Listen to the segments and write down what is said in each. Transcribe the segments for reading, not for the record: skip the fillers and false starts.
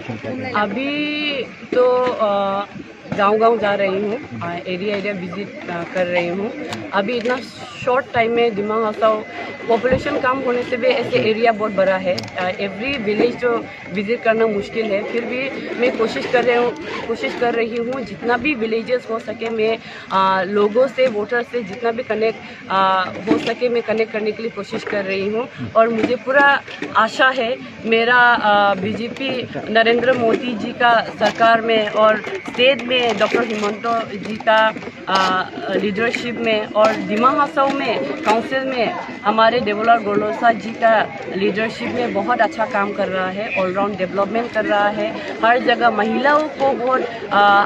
Situation क्या है? अभी तो गांव-गांव जा रही हूँ, एरिया विजिट कर रही हूँ। अभी इतना शॉर्ट टाइम में दिमाग हसाओ पॉपुलेशन कम होने से भी ऐसे एरिया बहुत बड़ा है। एवरी विलेज जो विजिट करना मुश्किल है, फिर भी मैं कोशिश कर रही हूँ जितना भी विलेजेस हो सके मैं लोगों से, वोटर से जितना भी कनेक्ट हो सके मैं कनेक्ट करने के लिए कोशिश कर रही हूँ। और मुझे पूरा आशा है मेरा बीजेपी नरेंद्र मोदी जी का सरकार में और स्टेट में डॉक्टर हिमंत जी का लीडरशिप में और दिमा हसाओ में काउंसिल में हमारे डेवलपर गोलोसा जी का लीडरशिप में बहुत अच्छा काम कर रहा है, ऑलराउंड डेवलपमेंट कर रहा है। हर जगह महिलाओं को बहुत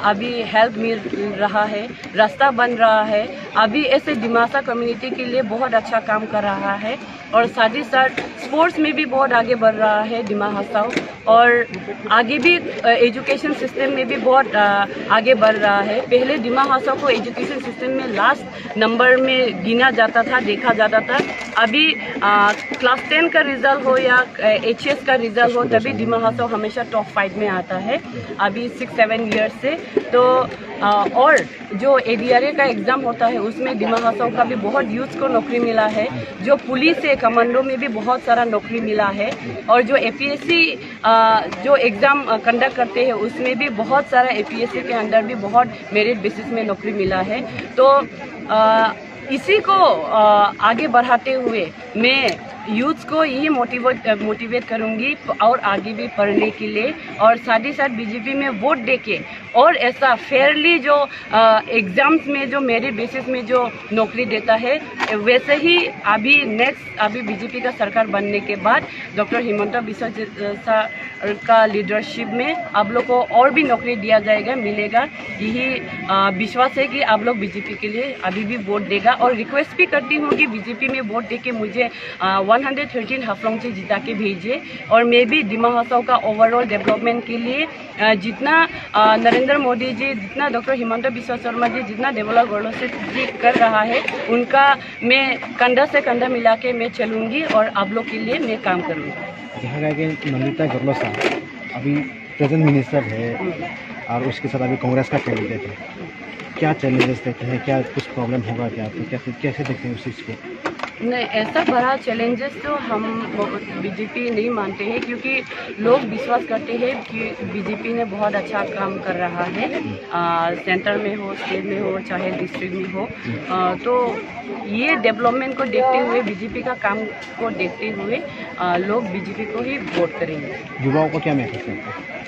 अभी हेल्प मिल रहा है, रास्ता बन रहा है। अभी ऐसे दिमासा कम्युनिटी के लिए बहुत अच्छा काम कर रहा है और साथ ही साथ स्पोर्ट्स में भी बहुत आगे बढ़ रहा है दिमा हसाओ। और आगे भी एजुकेशन सिस्टम में भी बहुत आगे बढ़ रहा है। पहले दिमा हसाओ को एजुकेशन सिस्टम में लास्ट नंबर में गिना जाता था, देखा जाता था। अभी क्लास 10 का रिजल्ट हो या HS का रिजल्ट हो तभी दिमा हसाओ हमेशा टॉप 5 में आता है अभी 6-7 ईयर्स से। तो और जो ADRA का एग्ज़ाम होता है उसमें दिमा हसाओ का भी बहुत यूथ को नौकरी मिला है। जो पुलिस है, कमांडो में भी बहुत सारा नौकरी मिला है। और जो APSC जो एग्ज़ाम कंडक्ट करते हैं उसमें भी बहुत सारा APSC के अंदर भी बहुत मेरिट बेसिस में नौकरी मिला है। तो इसी को आगे बढ़ाते हुए मैं यूथ्स को यही मोटिवेट करूंगी और आगे भी पढ़ने के लिए और साथ ही साथ बीजेपी में वोट देके और ऐसा फेयरली जो एग्ज़ाम्स में जो मेरिट बेसिस में जो नौकरी देता है वैसे ही अभी बीजेपी का सरकार बनने के बाद डॉक्टर हिमंत बिस्वा का लीडरशिप में आप लोग को और भी नौकरी दिया जाएगा, मिलेगा। यही विश्वास है कि आप लोग बीजेपी के लिए अभी भी वोट देगा और रिक्वेस्ट भी करती हूँ कि बीजेपी में वोट देके मुझे 113 हाफलोंग से जिता के भेजिए और मैं भी दिमा हसाओ का ओवरऑल डेवलपमेंट के लिए जितना नरेंद्र मोदी जी, जितना डॉक्टर हिमंत बिस्वा शर्मा जी, जितना डेवलपर गोलोसा जी कर रहा है उनका मैं कंधा से कंधा मिला के मैं चलूँगी और आप लोग के लिए मैं काम करूँगी। देखा गया कि नंदिता गोलोसा अभी प्रेजेंट मिनिस्टर है और उसके साथ अभी कांग्रेस का कैंडिडेट है। क्या चैलेंजेस देखते हैं, क्या कुछ प्रॉब्लम होगा क्या, तो कैसे देखते हैं उस चीज़ को? नहीं, ऐसा बड़ा चैलेंजेस तो हम बीजेपी नहीं मानते हैं क्योंकि लोग विश्वास करते हैं कि बीजेपी ने बहुत अच्छा काम कर रहा है, सेंटर में हो, स्टेट में हो, चाहे डिस्ट्रिक्ट में हो। तो ये डेवलपमेंट को देखते हुए, बीजेपी का काम को देखते हुए लोग बीजेपी को ही वोट करेंगे। युवाओं को क्या मैसेज करते हैं?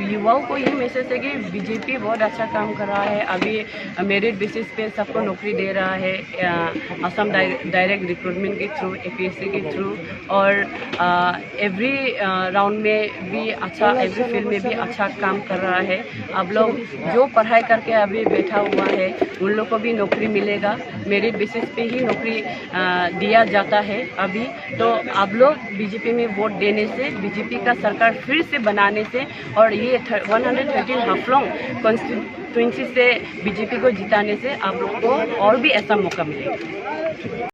युवाओं को ये मैसेज है कि बीजेपी बहुत अच्छा काम कर रहा है। अभी मेरिट बेसिस पे सबको नौकरी दे रहा है, असम डायरेक्ट रिक्रूटमेंट के थ्रू, APSC के थ्रू और एवरी राउंड में भी अच्छा, एवरी फील्ड में भी अच्छा काम कर रहा है। आप लोग जो पढ़ाई करके अभी बैठा हुआ है उन लोग को भी नौकरी मिलेगा, मेरिट बेसिस पे ही नौकरी दिया जाता है अभी। तो आप लोग बीजेपी में वोट देने से, बीजेपी का सरकार फिर से बनाने से और ये 113 हाफलोंग कॉन्स्टिट्यूंसी से बीजेपी को जिताने से आप लोग को और भी ऐसा मौका मिलेगा।